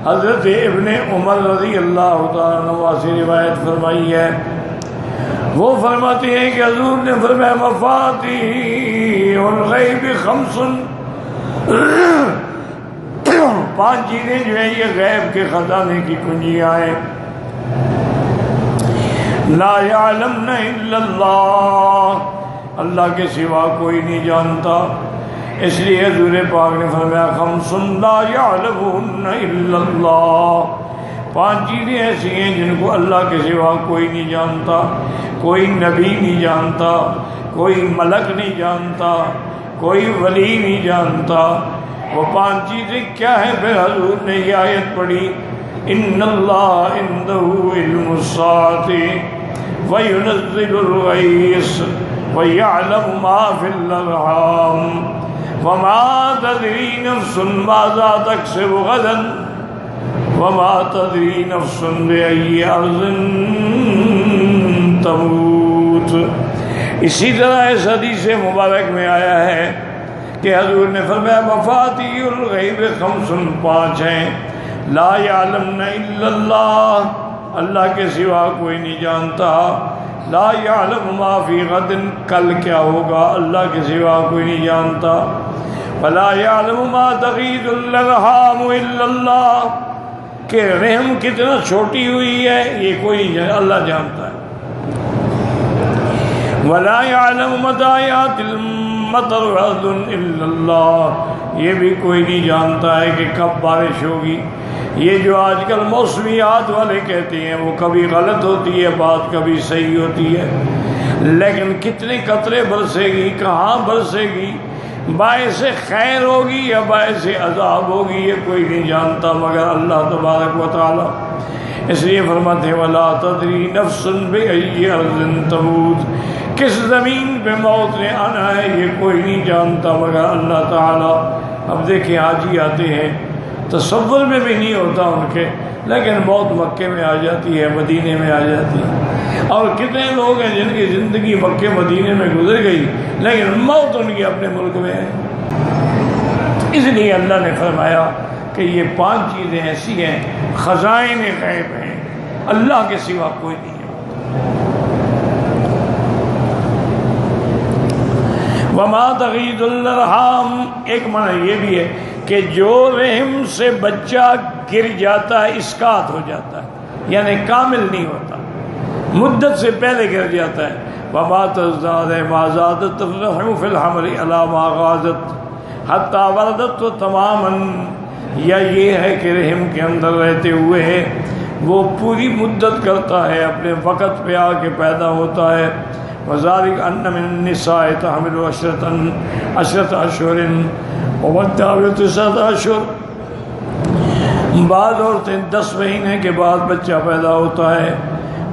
حضرت ابن عمر رضی اللہ تعالیٰ عنہ سے روایت فرمائی ہے، وہ فرماتے ہیں کہ حضور نے فرمایا مفاتیح الغیب خمس، 5 چیزیں جو ہیں یہ غیب کے خزانے کی کنجیاں ہیں، لا یعلمن الا اللہ، اللہ کے سوا کوئی نہیں جانتا۔ اس لیے حضور پاک نے فرمایا خمس لا یعلمن الا اللہ، 5 چیزیں ایسی ہیں جن کو اللہ کے سوا کوئی نہیں جانتا، کوئی نبی نہیں جانتا، کوئی ملک نہیں جانتا، کوئی ولی نہیں جانتا۔ وہ 5 چیزیں کیا ہیں؟ پھر حضور نے یہ آیت پڑھی، ان اللہ عنده علم الساعة وينزل الغيث ويعلم ما في الأرحام وما تدري نفس ماذا تكسب غدا وما تدري نفس بأي أرض تموت۔ اسی طرح اس حدیث مبارک میں آیا ہے کہ حضور نے فرمایا مفاتیح الغیب خمس، 5 ہیں، لا یعلمن الا اللہ، اللہ کے سوا کوئی نہیں جانتا، لا یعلم ما فی غد، کل کیا ہوگا اللہ کے سوا کوئی نہیں جانتا، ولا یعلم ما تغید الارحام الا اللہ، کہ رحم کتنا چھوٹی ہوئی ہے یہ کوئی نہیں جانتا، اللہ جانتا ہے، ولا یعلم متی یأتی المطر غدا الا اللہ، یہ بھی کوئی نہیں جانتا ہے کہ کب بارش ہوگی۔ یہ جو آج کل موسمیات والے کہتے ہیں وہ کبھی غلط ہوتی ہے بات، کبھی صحیح ہوتی ہے، لیکن کتنے قطرے برسے گی، کہاں برسے گی، باعث خیر ہوگی یا باعث عذاب ہوگی، یہ کوئی نہیں جانتا مگر اللہ تبارک و تعالی۔ اس لیے فرماتے ہیں وَلَا تَدْرِي نَفْسٌ بِأَيِّ أَرْضٍ تَمُوتُ، کس زمین پہ موت نے آنا ہے یہ کوئی نہیں جانتا مگر اللہ تعالی۔ اب دیکھیں حاجی آتے ہیں، تصور میں بھی نہیں ہوتا ان کے، لیکن موت مکے میں آ جاتی ہے، مدینے میں آ جاتی ہے، اور کتنے لوگ ہیں جن کی زندگی مکے مدینے میں گزر گئی لیکن موت ان کی اپنے ملک میں ہے۔ اس لیے اللہ نے فرمایا کہ یہ 5 چیزیں ایسی ہیں خزائن غیب ہیں، اللہ کے سوا کوئی نہیں ہے۔ وما تغید الارحام، ایک معنی یہ بھی ہے کہ جو رحم سے بچہ گر جاتا ہے اسقاط ہو جاتا ہے، یعنی کامل نہیں ہوتا، مدت سے پہلے گر جاتا ہے، وما تزداد ما زادت الرحم فی الحمل علی ما غازت حتی وردت تماما، یا یہ ہے کہ رحم کے اندر رہتے ہوئے وہ پوری مدت کرتا ہے، اپنے وقت پہ آ کے پیدا ہوتا ہے۔ وذالک ان من النساء تحمل 10 اشہر ومتع 9 اشہر، بعض عورتیں 10 مہینے کے بعد بچہ پیدا ہوتا ہے،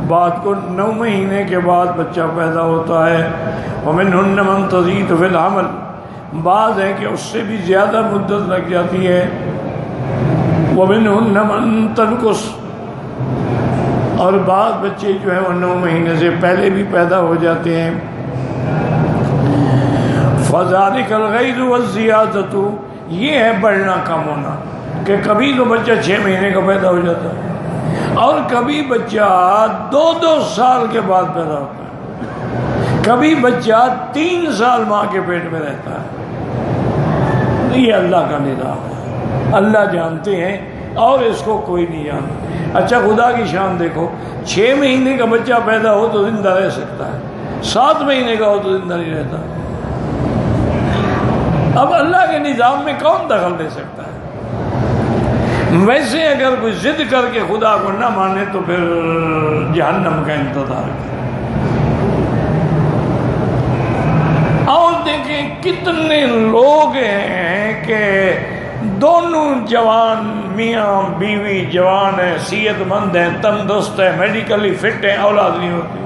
بعض کو 9 مہینے کے بعد بچہ پیدا ہوتا ہے۔ ومنہن من تزید فی الحمل، بعض ہے کہ اس سے بھی زیادہ مدت لگ جاتی ہے۔ ومنہن من تنقص، اور بعض بچے جو ہیں وہ 9 مہینے سے پہلے بھی پیدا ہو جاتے ہیں۔ فذالک الغیظ والزیادۃ، یہ ہے بڑھنا کم ہونا، کہ کبھی تو بچہ 6 مہینے کا پیدا ہو جاتا ہے اور کبھی بچہ 2 سال کے بعد پیدا ہوتا ہے، کبھی بچہ 3 سال ماں کے پیٹ میں رہتا ہے۔ یہ اللہ کا نظام ہے، اللہ جانتے ہیں اور اس کو کوئی نہیں جانتا۔ اچھا خدا کی شان دیکھو، 6 مہینے کا بچہ پیدا ہو تو زندہ رہ سکتا ہے، 7 مہینے کا ہو تو زندہ نہیں رہتا۔ اب اللہ کے نظام میں کون دخل دے سکتا ہے؟ ویسے اگر کوئی ضد کر کے خدا کو نہ مانے تو پھر جہنم کا انتظار کرے۔ اور دیکھیں کتنے لوگ ہیں کہ دونوں جوان، میاں بیوی جوان ہیں، صحت مند ہیں، تندرست ہیں، میڈیکلی فٹ ہیں، اولاد نہیں ہوتی۔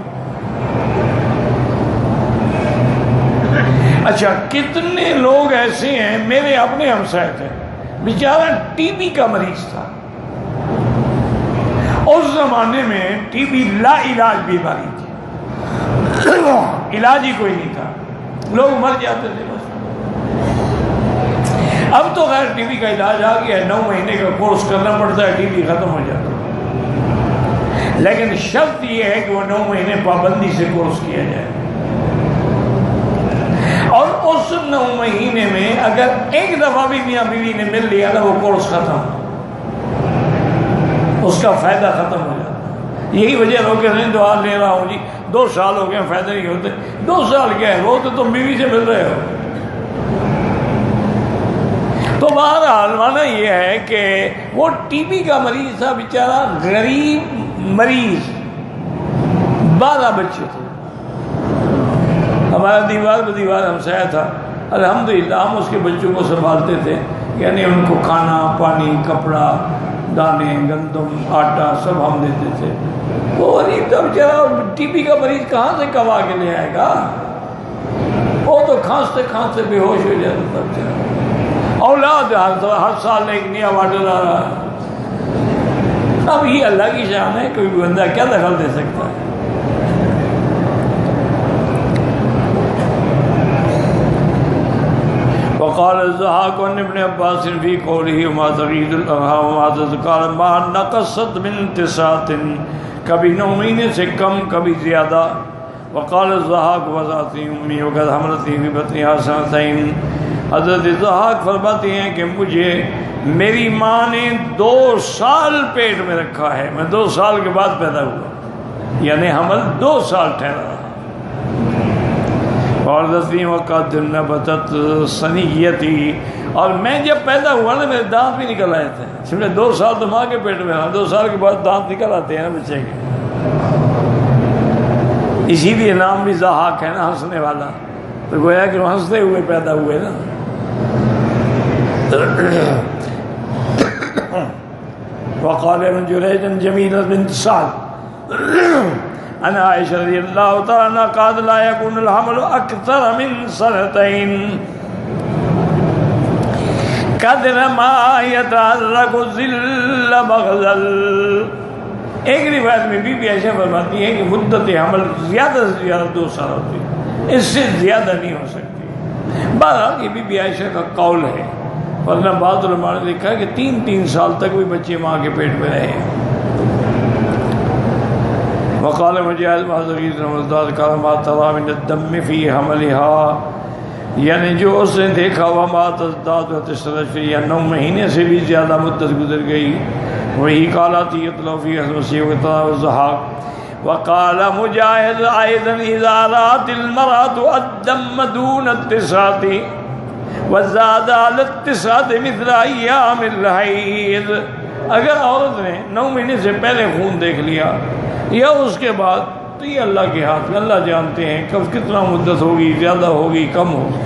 اچھا کتنے لوگ ایسے ہیں، میرے اپنے ہمسائے تھے، بیچارہ ٹی بی کا مریض تھا، اس زمانے میں ٹی بی لا علاج بیماری تھی، علاج ہی کوئی نہیں تھا، لوگ مر جاتے تھے بس۔ اب تو غیر ٹی بی کا علاج آ گیا ہے، 9 مہینے کا کورس کرنا پڑتا ہے، ٹی بی ختم ہو جاتا ہے، لیکن شرط یہ ہے کہ وہ 9 مہینے پابندی سے کورس کیا جائے، اور اس 9 مہینے میں اگر ایک دفعہ بھی میاں بیوی نے مل لیا نا وہ کورس ختم، اس کا فائدہ ختم ہو جاتا ہے۔ یہی وجہ لوگ کہتے ہیں دعا لے رہا ہوں جی 2 سال ہو گئے فائدہ نہیں ہوتے، 2 سال کیا ہے، وہ تو تم بیوی سے مل رہے ہو۔ تو بہرحال مانا یہ ہے کہ وہ ٹی بی کا مریض تھا بیچارہ، غریب مریض، 12 بچے تھے، ہمارا دیوار پہ دیوار ہمسایہ تھا، الحمدللہ ہم اس کے بچوں کو سنبھالتے تھے، یعنی ان کو کھانا پانی کپڑا دانے گندم آٹا سب ہم دیتے تھے۔ وہ غریب تھا بیچارہ، ٹی بی کا مریض کہاں سے کما کے لے آئے گا، وہ تو کھانستے کھانستے بے ہوش ہو جاتا تھا بیچارہ۔ اولاد ہر سال ایک نیا واٹر آ رہا ہے، اب یہ اللہ کی شان ہے، کوئی بھی بندہ کیا دخل دے سکتا ہے۔ وقال الضحاك عن ابن عباس في قوله وما تغيض الأرحام وما تذكر ما نقصت من تسعة، کبھی 9 مہینے سے کم کبھی زیادہ۔ وقال الضحاك وذاتي أمي وقد حملتني في بطنها سنتين، حضرت ضحاک فرماتے ہیں کہ مجھے میری ماں نے 2 سال پیٹ میں رکھا ہے، میں 2 سال کے بعد پیدا ہوا، یعنی حمل 2 سال ٹھہرا رہا۔ اور دسویں وقت نبتت ثنیتی، اور میں جب پیدا ہوا نا میرے دانت بھی نکل آئے تھے، صرف 2 سال تو ماں کے پیٹ میں رہا، 2 سال کے بعد دانت نکل آتے ہیں نا بچے کے، اسی لیے نام بھی ضحاک ہے نا، ہنسنے والا، تو گویا کہ وہ ہنستے ہوئے پیدا ہوئے نا۔ وقال ابن جریج جمیلہ بنت سعد عن عائشہ رضی اللہ تعالی عنہا قال لا يكون الحمل اکثر من 2 قدر ما يتعلق ذل مغزل۔ ایک روایت میں بی عائشہ فرماتی ہے کہ مدت حمل زیادہ سے زیادہ 2 سال ہوتی ہے، اس سے زیادہ نہیں ہو سکتی۔ بہرحال یہ بی عائشہ کا قول ہے، ورنہ بعض علماء نے لکھا ہے کہ 3 سال تک بھی بچے ماں کے پیٹ میں رہے۔ وقال مجاہد معذرین رمضان قال ما ترى من الدم في حملها، یعنی جو اس نے دیکھا وما تزداد وتستشفي، یا 9 مہینے سے بھی زیادہ مدت گزر گئی، وہی قالات یطلع فی المسیح والضحاک۔ وقال مجاہد ايضا اذا رات المرأة الدم دون 9 وزاد على 9 مثل ایام الحیض، اگر عورت نے 9 مہینے سے پہلے خون دیکھ لیا یا اس کے بعد، تو یہ اللہ کے ہاتھ میں، اللہ جانتے ہیں کب کتنا مدت ہوگی، زیادہ ہوگی کم ہوگی۔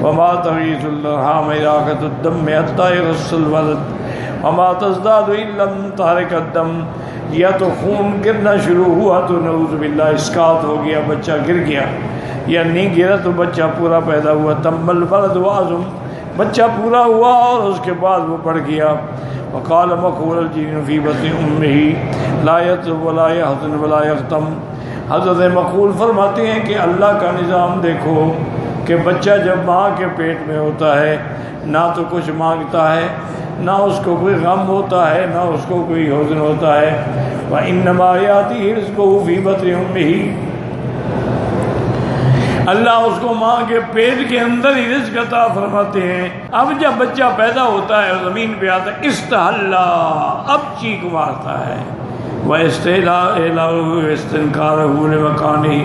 وما تغيض الارحام إراقة الدم حتى يغسل الولد وما تزداد إلا لم تحرك الدم، یا تو خون گرنا شروع ہوا تو نعوذ باللہ اسقاط ہو گیا، بچہ گر گیا، یا نہیں گرا تو بچہ پورا پیدا ہوا، تم الولد وعظم، بچہ پورا ہوا اور اس کے بعد وہ بڑھ گیا۔ وقال مخول الجنین فی بطن امہ لا یطلب ولا یحزن ولا یختم، حضرت مخول فرماتے ہیں کہ اللہ کا نظام دیکھو کہ بچہ جب ماں کے پیٹ میں ہوتا ہے نہ تو کچھ مانگتا ہے، نہ اس کو کوئی غم ہوتا ہے، نہ اس کو کوئی حزن ہوتا ہے۔ وَإِنَّمَا يَأْتِيهِ رِزْقُهُ فِي بَطْنِ أُمِّهِ، اللہ اس کو ماں کے پیٹ کے اندر ہی رزق عطا فرماتے ہیں۔ اب جب بچہ پیدا ہوتا ہے زمین پہ آتا ہے، استحلا، اب چیخ مارتا ہے، وَإِسْتِنْكَارَهُ لِمَكَانِهِ،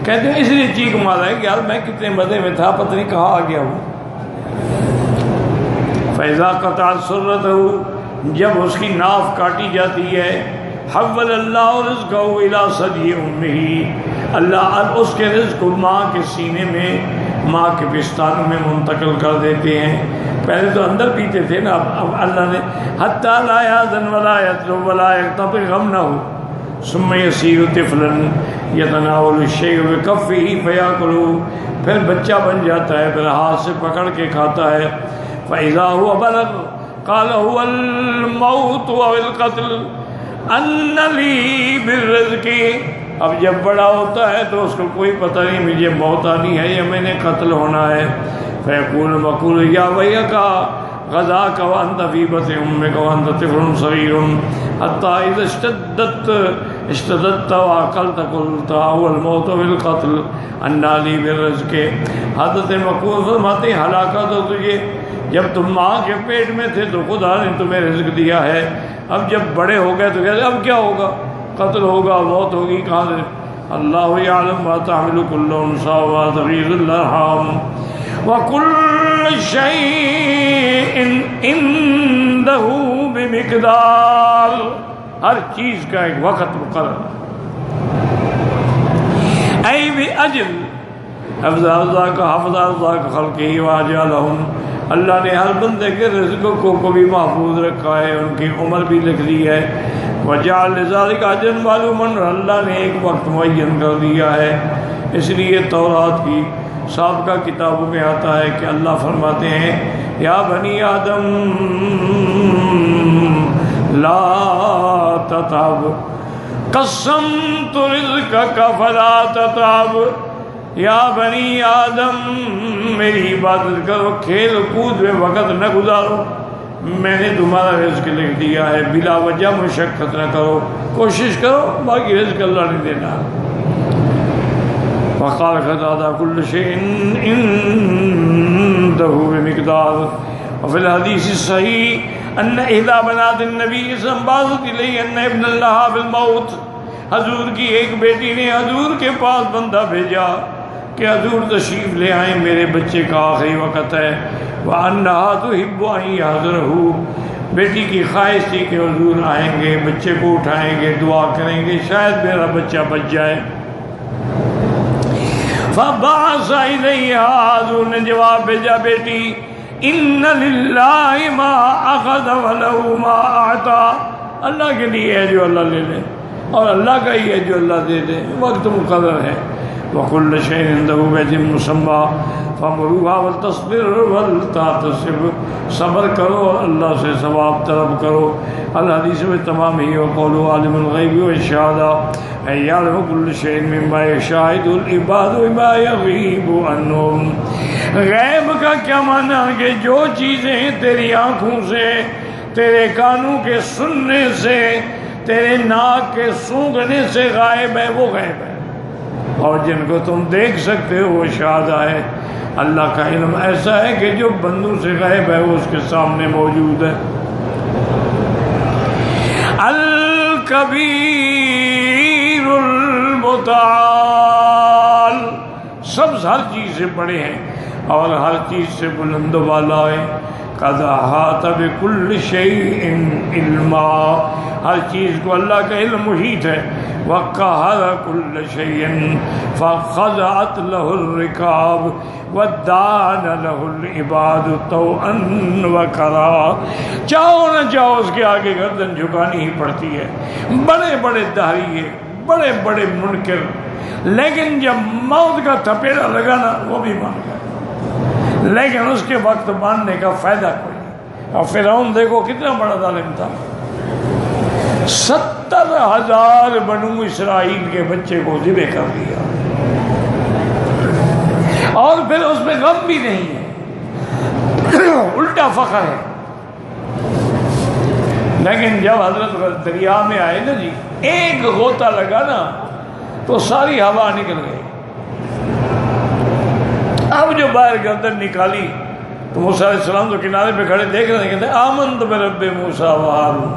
کہتے ہیں اس لیے چیخ مارا ہے کہ یار میں کتنے مزے میں تھا، پتہ نہیں کہاں آ گیا ہوں۔ فَإِذَا قَطَعَتْ سُرَّتَهُ، جب اس کی ناف کاٹی جاتی ہے، حول اللہ رزقہ الی ثدی امہ، اللہ اس کے رزق کو ماں کے سینے میں، ماں کے پستانوں میں منتقل کر دیتے ہیں۔ پہلے تو اندر پیتے تھے نا، اب اللہ نے حتی لا یحزن ولا یطلب ولا یغتب، غم نہ ہو، ثم یصیر طفلا یتناول الشیء بکفہ فیاکلہ، پھر بچہ بن جاتا ہے، پھر ہاتھ سے پکڑ کے کھاتا ہے۔ فَإِذَا هُوَ بَلَغَ قَالَ هُوَ الْمَوْتُ أَوِ الْقَتْلُ أَنَّ لِي بِالرِّزْقِ، اب جب بڑا ہوتا ہے تو اس کو کوئی پتہ نہیں مجھے موت آنی ہے یا میں نے قتل ہونا ہے۔ فیقول مقول یا بیکا غذاک وانت فی بطن امک وانت طفل صغیر حتی اذا اشتدت وعقلت قلت هو الموت بالقتل انا لی بالرزق. حضرت مقبول فرماتے ہیں ہلاکت ہو تجھے، جب تم ماں کے پیٹ میں تھے تو خدا نے تمہیں رزق دیا ہے، اب جب بڑے ہو گئے تو کہتے اب کیا ہوگا، قتل ہوگا، موت ہوگی. کہاں سے؟ اللہ یعلم ما تحمل کل انثی وما تغیض الارحام وکل شیء عنده بمقدار. ہر چیز کا ایک وقت مقرر. ای باجل حفظ ذاک حفظ ذاک خلقہ واجلہم. اللہ نے ہر بندے کے رزق کو بھی محفوظ رکھا ہے، ان کی عمر بھی لکھ دی ہے. وجعل لذالک اجلا معلوما، اللہ نے ایک وقت معین کر دیا ہے. اس لیے تورات کی سابقہ کتابوں میں آتا ہے کہ اللہ فرماتے ہیں یا بنی آدم لا تتعب قسمت رزقک فلا تتعب. یا بنی آدم میری عبادت کرو، کھیل کود میں وقت نہ گزارو، میں نے تمہارا رزق لکھ دیا ہے، بلا وجہ مشقت نہ کرو، کوشش کرو، باقی رزق اللہ نے دینا. وقال قتادہ کل شیء عنده بمقدار. وفي الحديث الصحيح ان احدى بنات النبي صلى الله عليه وسلم بعثت اليه ان ابن لها بالموت. حضور کی ایک بیٹی نے حضور کے پاس بندہ بھیجا کہ حضور تشریف لے آئیں، میرے بچے کا آخری وقت ہے. وَأَنَّهَا تُحِبُّ أَن يَحْضُرَهُ. بیٹی کی خواہش تھی کہ حضور آئیں گے، بچے کو اٹھائیں گے، دعا کریں گے، شاید میرا بچہ بچ جائے. فَبَعَثَ إِلَيْهَا. حضور نے جواب بھیجا بیٹی إِنَّ لِلَّهِ مَا أَخَذَ وَلَهُ مَا أَعْطَى. اللہ کے لیے ہے جو اللہ لے لے، اور اللہ کا ہی ہے جو اللہ دے دے. وقت مقرر ہے. وَكُلَّ شَيْءٍ عِندَهُ بِأَجَلٍ مُّسَمًّى فَامُرُوهَا وَلْتَصْبِرْ وَلْتَحْتَسِبْ. صبر کرو، اللہ سے ثواب طلب کرو. الحدیث میں تمام ہی وقول عالم الغیب والشہادہ یعلم كل شيء مما يشاهد العباد وما يغيب عنهم. غیب کا کیا معنی ہے کہ جو چیزیں تیری آنکھوں سے، تیرے کانوں کے سننے سے، تیرے ناک کے سونگھنے سے غائب ہے، وہ غیب ہے. اور جن کو تم دیکھ سکتے ہو وہ شہادہ ہے. اللہ کا علم ایسا ہے کہ جو بندوں سے غائب ہے وہ اس کے سامنے موجود ہے. الکبیر المتعال. سب ہر چیز سے بڑے ہیں اور ہر چیز سے بلند و بالا ہے. قد احاط بكل شيء علما. ہر چیز کو اللہ کا علم محیط ہے. وقہر كل شيء فخضعت له الرکاب ودان له العباد طوعا وكرها. چاہو نہ چاہو اس کے آگے گردن جھکانی ہی پڑتی ہے. بڑے بڑے داہریے، بڑے بڑے منکر، لیکن جب موت کا تھپیڑا لگا نا وہ بھی مان گئے، لیکن اس کے وقت ماننے کا فائدہ کوئی نہیں. اور فرعون دیکھو کتنا بڑا ظالم تھا، 70,000 بنو اسرائیل کے بچے کو ذبح کر دیا، اور پھر اس میں غم بھی نہیں ہے، الٹا فخر ہے. لیکن جب حضرت دریا میں آئے نا جی، ایک غوطہ لگا نا تو ساری ہوا نکل گئی. اب جو باہر گردن نکالی تو موسیٰ علیہ السلام تو کنارے پہ کھڑے دیکھ رہے ہیں، کہتے ہیں آمنت برب موسیٰ و ہارون.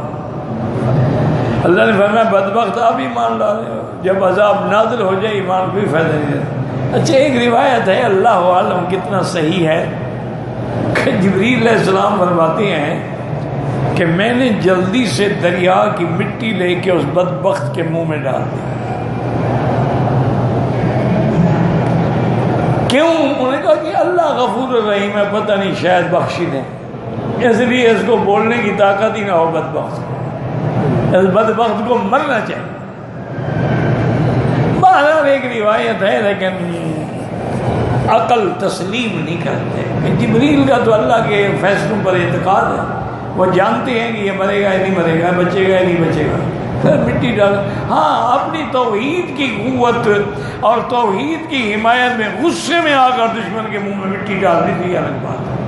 اللہ نے فرمایا بدبخت آپ ایمان لا رہے ہو، جب عذاب نازل ہو جائے ایمان کوئی فائدہ نہیں ہے. اچھا ایک روایت ہے، اللہ عالم کتنا صحیح ہے، کہ جبریل علیہ السلام فرماتے ہیں کہ میں نے جلدی سے دریا کی مٹی لے کے اس بدبخت کے منہ میں ڈال دی. کیوں؟ انہوں نے کہا کہ اللہ غفور الرحیم ہے، پتہ نہیں شاید بخشی دیں، اس لیے اس کو بولنے کی طاقت ہی نہ ہو. بدبخت اس بدبخت کو مرنا چاہیے. بہرحال ایک روایت ہے لیکن عقل تسلیم نہیں کرتے. جبریل کا تو اللہ کے فیصلوں پر اعتقاد ہے، وہ جانتے ہیں کہ یہ مرے گا یا نہیں مرے گا، بچے گا یا نہیں بچے گا. مٹی ڈال. ہاں اپنی توحید کی قوت اور توحید کی حمایت میں غصے میں آ کر دشمن کے منہ میں مٹی ڈال دی تھی، الگ بات.